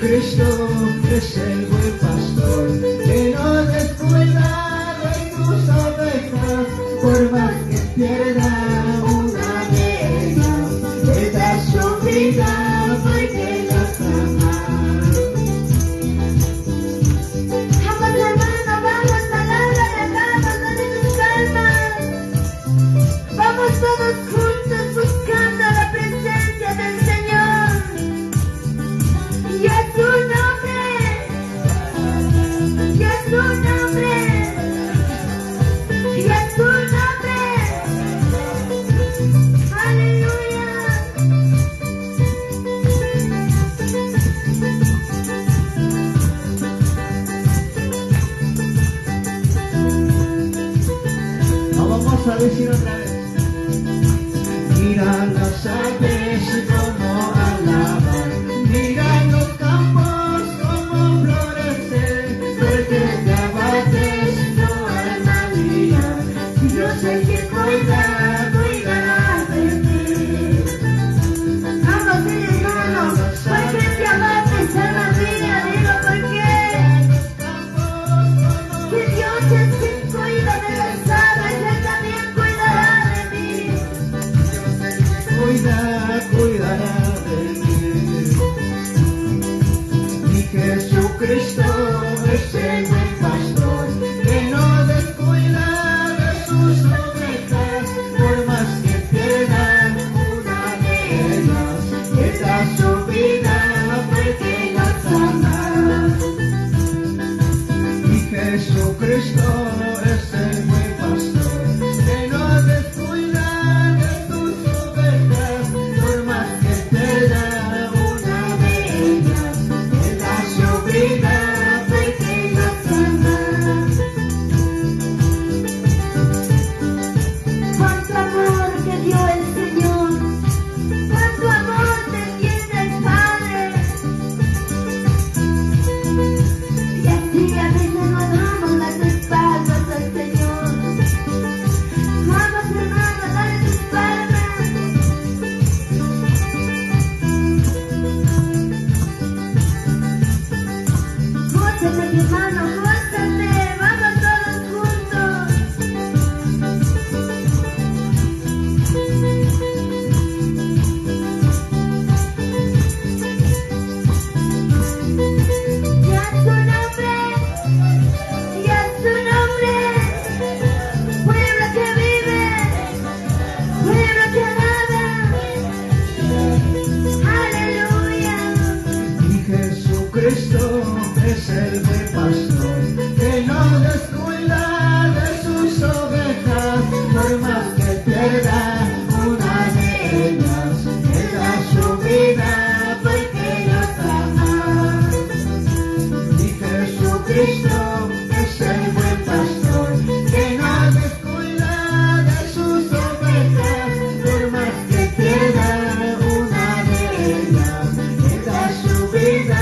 Jesucristo es el buen pastor, que no descuida de sus ovejas, por más que pierda una de ellas, le da su vida porque las ama. Vamos hermano, vamos, palabra de vamos, dale tus calmas. Vamos todos juntos buscando la presencia del Señor. Y a su nombre, y a su nombre, y a su nombre. Aleluya. Vamos a decir otra vez. Mira las aves como alaban, mira los campos como florecen, porque te abates no alma mía, yo sé que cuidará de ti. Vamos, dile hermano, ¿por qué te abates, alma mía? Dilo por qué. Que Dios es quien cuida de las aves, Él también cuidará de mí. Cuidará de mí. Mi Jesucristo es el buen pastor, que no descuida de sus ovejas, por más que pierdan una de ellas, le da su vida porque las ama. Mi Jesucristo es el buen pastor, que no descuida de sus ovejas, por más que pierda una de ellas, le da su vida porque las ama. Cuánto amor te dio el Señor, cuánto amor te tiene el Padre. Y así a veces no damos las espaldas al Señor. Vamos hermano, dale tus palmas. Gózate mi hermano, gózate, vamos todos juntos. Y a su nombre, y a su nombre, pueblo que vive, pueblo que alaba. Aleluya. Mi Jesucristo es el buen pastor, que no descuida de sus ovejas, por más que pierda una de ellas, le da su vida porque los ama. Mi Jesucristo es el buen pastor, que no descuida de sus ovejas, por más que pierda una de ellas, le da su vida